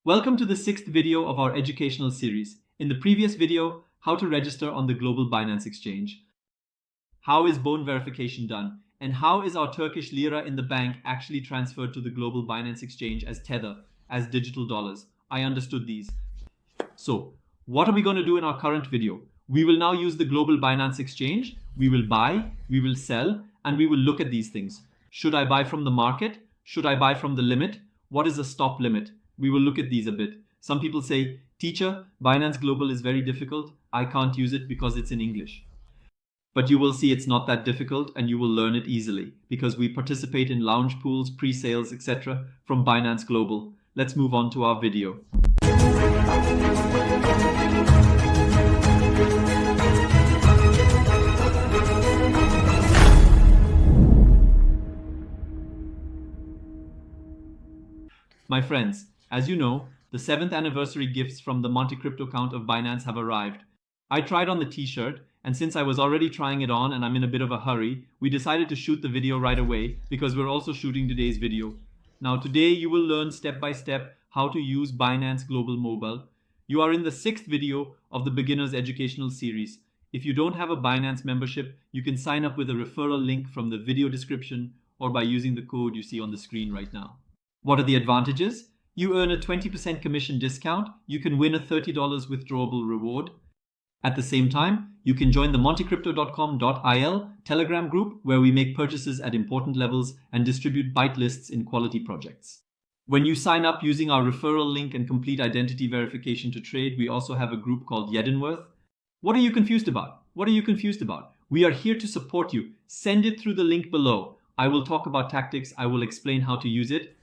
Welcome to the sixth video of our educational series. In the previous video, how to register on the Global Binance exchange, how is bone verification done, and how is our Turkish lira in the bank actually transferred to the Global Binance exchange as tether, as digital dollars. I understood these. So, what are we going to do in our current video? We will now use the Global Binance exchange. We will buy, we will sell, and we will look at these things. Should I buy from the market? Should I buy from the limit? What is a stop limit? We will look at these a bit. Some people say, teacher, Binance Global is very difficult. I can't use it because it's in English. But you will see it's not that difficult and you will learn it easily because we participate in lounge pools, pre-sales, etc. from Binance Global. Let's move on to our video. My friends, as you know, the 7th anniversary gifts from the Monte crypto account of Binance have arrived. I tried on the t-shirt, and since I was already trying it on and I'm in a bit of a hurry, we decided to shoot the video right away because we're also shooting today's video. Now today you will learn step by step how to use Binance Global Mobile. You are in the 6th video of the Beginner's Educational Series. If you don't have a Binance membership, you can sign up with a referral link from the video description or by using the code you see on the screen right now. What are the advantages? You earn a 20% commission discount. You can win a $30 withdrawable reward. At the same time, you can join the montecrypto.com.il Telegram group where we make purchases at important levels and distribute byte lists in quality projects. When you sign up using our referral link and complete identity verification to trade, we also have a group called Yedenworth. What are you confused about? What are you confused about? We are here to support you. Send it through the link below. I will talk about tactics. I will explain how to use it.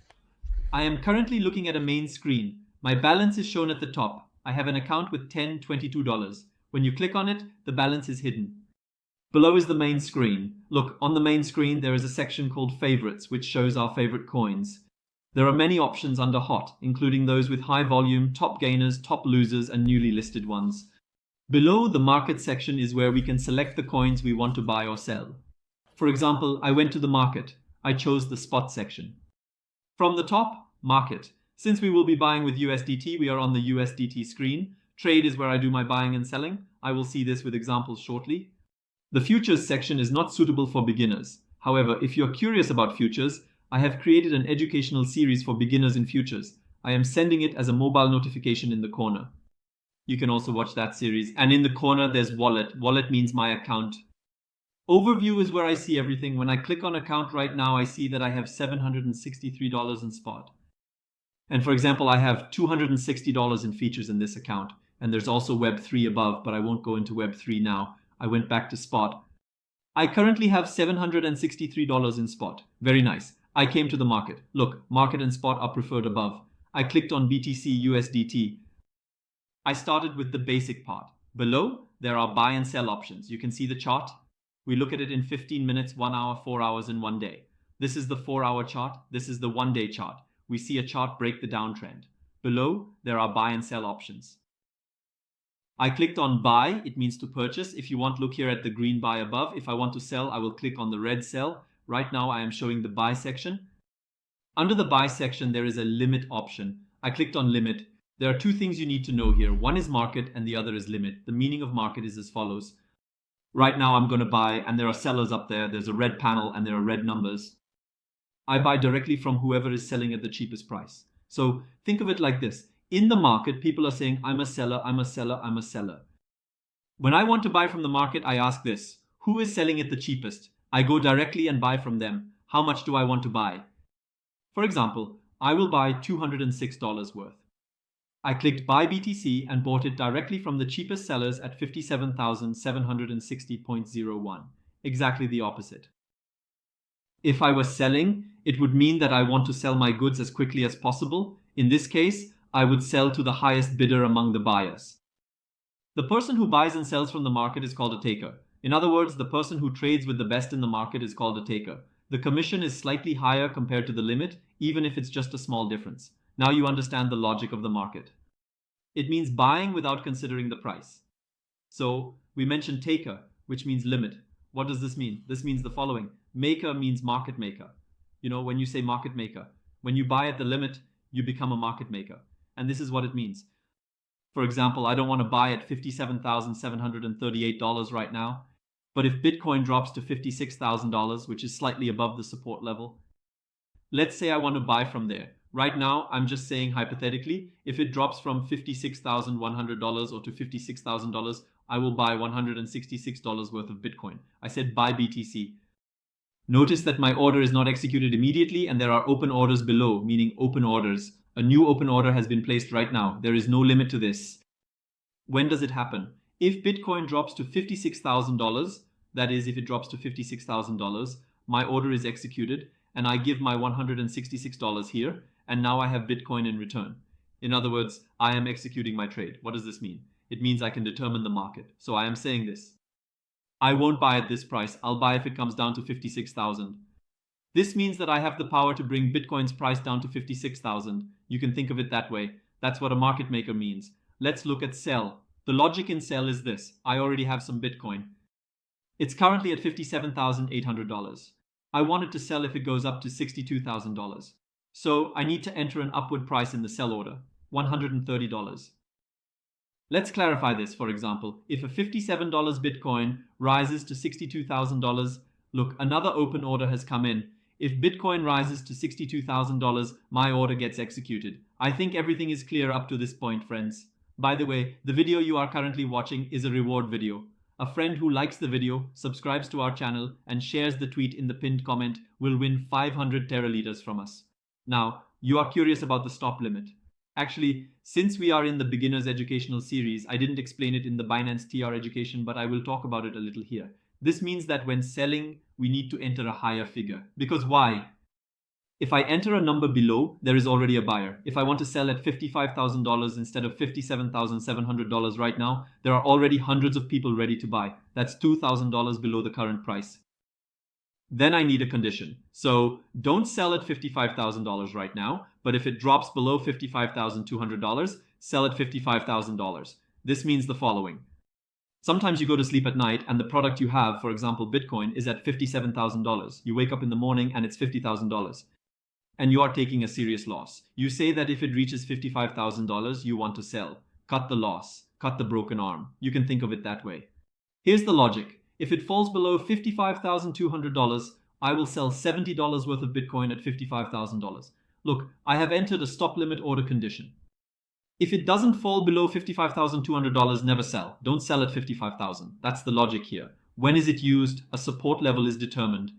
I am currently looking at a main screen. My balance is shown at the top. I have an account with $22. When you click on it, the balance is hidden. Below is the main screen. Look, on the main screen there is a section called Favorites, which shows our favorite coins. There are many options under Hot, including those with high volume, top gainers, top losers, and newly listed ones. Below, the Market section is where we can select the coins we want to buy or sell. For example, I went to the market. I chose the Spot section. From the top, Market. Since we will be buying with USDT, we are on the USDT screen. Trade is where I do my buying and selling. I will see this with examples shortly. The Futures section is not suitable for beginners. However, if you're curious about futures, I have created an educational series for beginners in futures. I am sending it as a mobile notification in the corner. You can also watch that series. And in the corner, there's Wallet. Wallet means my account. Overview is where I see everything. When I click on account right now, I see that I have $763 in Spot. And for example, I have $260 in features in this account. And there's also Web3 above, but I won't go into Web3 now. I went back to Spot. I currently have $763 in Spot. Very nice. I came to the market. Look, market and Spot are preferred above. I clicked on BTC USDT. I started with the basic part. Below, there are buy and sell options. You can see the chart. We look at it in 15 minutes, 1 hour, 4 hours, and 1 day. This is the 4-hour chart. This is the 1-day chart. We see a chart break the downtrend. Below, there are buy and sell options. I clicked on buy. It means to purchase. If you want, look here at the green buy above. If I want to sell, I will click on the red sell. Right now, I am showing the buy section. Under the buy section, there is a limit option. I clicked on limit. There are two things you need to know here. One is market and the other is limit. The meaning of market is as follows. Right now I'm going to buy and there are sellers up there. There's a red panel and there are red numbers. I buy directly from whoever is selling at the cheapest price. So think of it like this. In the market, people are saying, I'm a seller, I'm a seller, I'm a seller. When I want to buy from the market, I ask this. Who is selling at the cheapest? I go directly and buy from them. How much do I want to buy? For example, I will buy $206 worth. I clicked buy BTC and bought it directly from the cheapest sellers at 57,760.01. Exactly the opposite. If I was selling, it would mean that I want to sell my goods as quickly as possible. In this case, I would sell to the highest bidder among the buyers. The person who buys and sells from the market is called a taker. In other words, the person who trades with the best in the market is called a taker. The commission is slightly higher compared to the limit, even if it's just a small difference. Now you understand the logic of the market. It means buying without considering the price. So we mentioned taker, which means limit. What does this mean? This means the following. Maker means market maker. You know, when you say market maker, when you buy at the limit, you become a market maker. and this is what it means. For example, I don't want to buy at $57,738 right now, but if Bitcoin drops to $56,000, which is slightly above the support level, let's say I want to buy from there. Right now, I'm just saying hypothetically, if it drops from $56,100 or to $56,000, I will buy $166 worth of Bitcoin. I said buy BTC. Notice that my order is not executed immediately and there are open orders below, meaning open orders. A new open order has been placed right now. There is no limit to this. When does it happen? If Bitcoin drops to $56,000, that is, if it drops to $56,000, my order is executed and I give my $166 here, and now I have Bitcoin in return. In other words, I am executing my trade. What does this mean? It means I can determine the market. So I am saying this. I won't buy at this price. I'll buy if it comes down to 56,000. This means that I have the power to bring Bitcoin's price down to 56,000. You can think of it that way. That's what a market maker means. Let's look at sell. The logic in sell is this. I already have some Bitcoin. It's currently at $57,800. I want it to sell if it goes up to $62,000. So I need to enter an upward price in the sell order, $130. Let's clarify this. For example, if a $57 Bitcoin rises to $62,000, look, another open order has come in. If Bitcoin rises to $62,000, my order gets executed. I think everything is clear up to this point, friends. By the way, the video you are currently watching is a reward video. A friend who likes the video, subscribes to our channel, and shares the tweet in the pinned comment will win 500 teraliters from us. Now, you are curious about the stop limit. Actually, since we are in the beginner's educational series, I didn't explain it in the Binance TR education, but I will talk about it a little here. This means that when selling, we need to enter a higher figure. Because why? If I enter a number below, there is already a buyer. If I want to sell at $55,000 instead of $57,700 right now, there are already hundreds of people ready to buy. That's $2,000 below the current price. Then I need a condition. So don't sell at $55,000 right now, but if it drops below $55,200, sell at $55,000. This means the following. Sometimes you go to sleep at night and the product you have, for example, Bitcoin, is at $57,000. You wake up in the morning and it's $50,000. And you are taking a serious loss. You say that if it reaches $55,000, you want to sell. Cut the loss. Cut the broken arm. You can think of it that way. Here's the logic. If it falls below $55,200, I will sell $70 worth of Bitcoin at $55,000. Look, I have entered a stop limit order condition. If it doesn't fall below $55,200, never sell. Don't sell at $55,000. That's the logic here. When is it used? A support level is determined.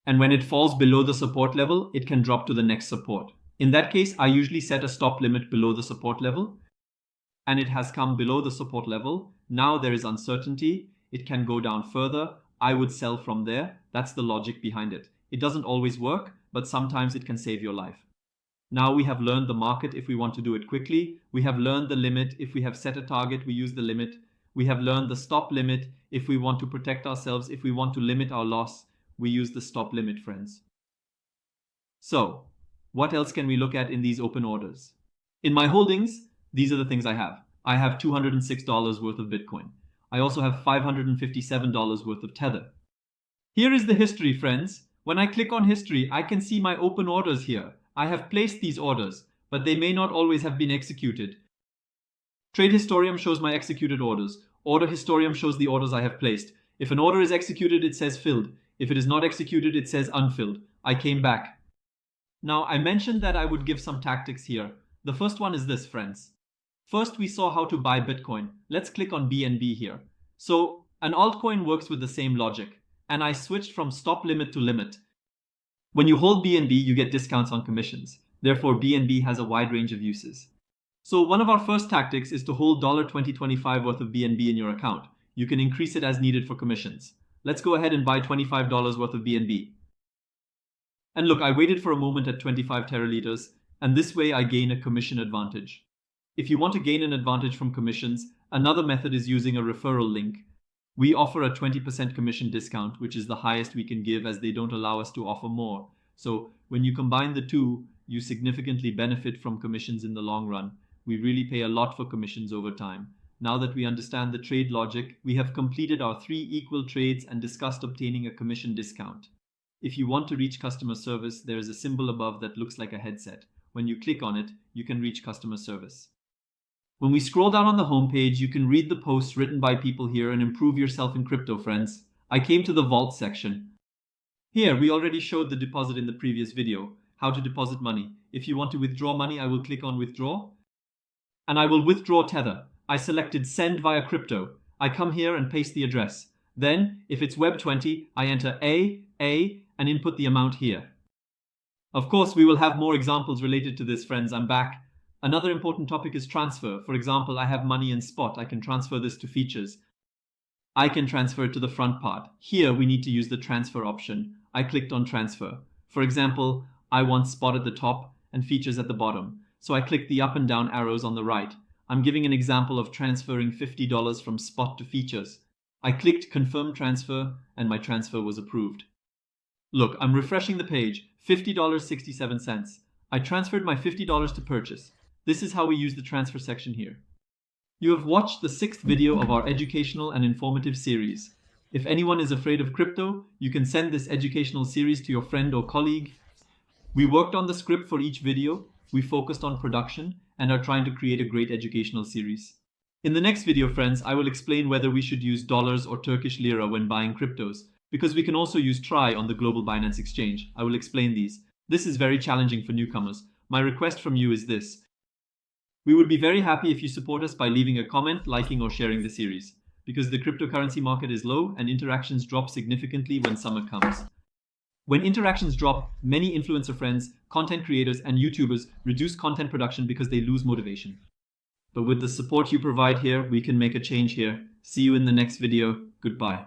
And when it falls below the support level, it can drop to the next support. In that case, I usually set a stop limit below the support level. And it has come below the support level. Now there is uncertainty. It can go down further. I would sell from there. That's the logic behind it. It doesn't always work, but sometimes it can save your life. Now we have learned the market if we want to do it quickly. We have learned the limit. If we have set a target, we use the limit. We have learned the stop limit. If we want to protect ourselves, if we want to limit our loss, we use the stop limit, friends. So, what else can we look at in these open orders? In my holdings, these are the things I have. I have $206 worth of Bitcoin. I also have $557 worth of Tether. Here is the history, friends. When I click on history, I can see my open orders here. I have placed these orders, but they may not always have been executed. Trade Historium shows my executed orders. Order Historium shows the orders I have placed. If an order is executed, it says filled. If it is not executed, it says unfilled. I came back. Now, I mentioned that I would give some tactics here. The first one is this, friends. First, we saw how to buy Bitcoin. Let's click on BNB here. So, an altcoin works with the same logic, and I switched from stop limit to limit. When you hold BNB, you get discounts on commissions. Therefore, BNB has a wide range of uses. So, one of our first tactics is to hold $20.25 worth of BNB in your account. You can increase it as needed for commissions. Let's go ahead and buy $25 worth of BNB. And look, I waited for a moment at 25 teraliters, and this way I gain a commission advantage. If you want to gain an advantage from commissions, another method is using a referral link. We offer a 20% commission discount, which is the highest we can give as they don't allow us to offer more. So when you combine the two, you significantly benefit from commissions in the long run. We really pay a lot for commissions over time. Now that we understand the trade logic, we have completed our 3 equal trades and discussed obtaining a commission discount. If you want to reach customer service, there is a symbol above that looks like a headset. When you click on it, you can reach customer service. When we scroll down on the homepage, you can read the posts written by people here and improve yourself in crypto, friends. I came to the vault section. Here, we already showed the deposit in the previous video, how to deposit money. If you want to withdraw money, I will click on withdraw. And I will withdraw Tether. I selected send via crypto. I come here and paste the address. Then, if it's Web20, I enter A, and input the amount here. Of course, we will have more examples related to this, friends. I'm back. Another important topic is transfer. For example, I have money in spot. I can transfer this to features. I can transfer it to the front part. Here, we need to use the transfer option. I clicked on transfer. For example, I want spot at the top and features at the bottom. So I click the up and down arrows on the right. I'm giving an example of transferring $50 from spot to features. I clicked confirm transfer and my transfer was approved. Look, I'm refreshing the page. $50.67. I transferred my $50 to purchase. This is how we use the transfer section here. You have watched the 6th video of our educational and informative series. If anyone is afraid of crypto, you can send this educational series to your friend or colleague. We worked on the script for each video, we focused on production, and are trying to create a great educational series. In the next video, friends, I will explain whether we should use dollars or Turkish lira when buying cryptos, because we can also use TRY on the Global Binance exchange. I will explain these. This is very challenging for newcomers. My request from you is this. We would be very happy if you support us by leaving a comment, liking or sharing the series, because the cryptocurrency market is low and interactions drop significantly when summer comes. When interactions drop, many influencer friends, content creators and YouTubers reduce content production because they lose motivation. But with the support you provide here, we can make a change here. See you in the next video. Goodbye.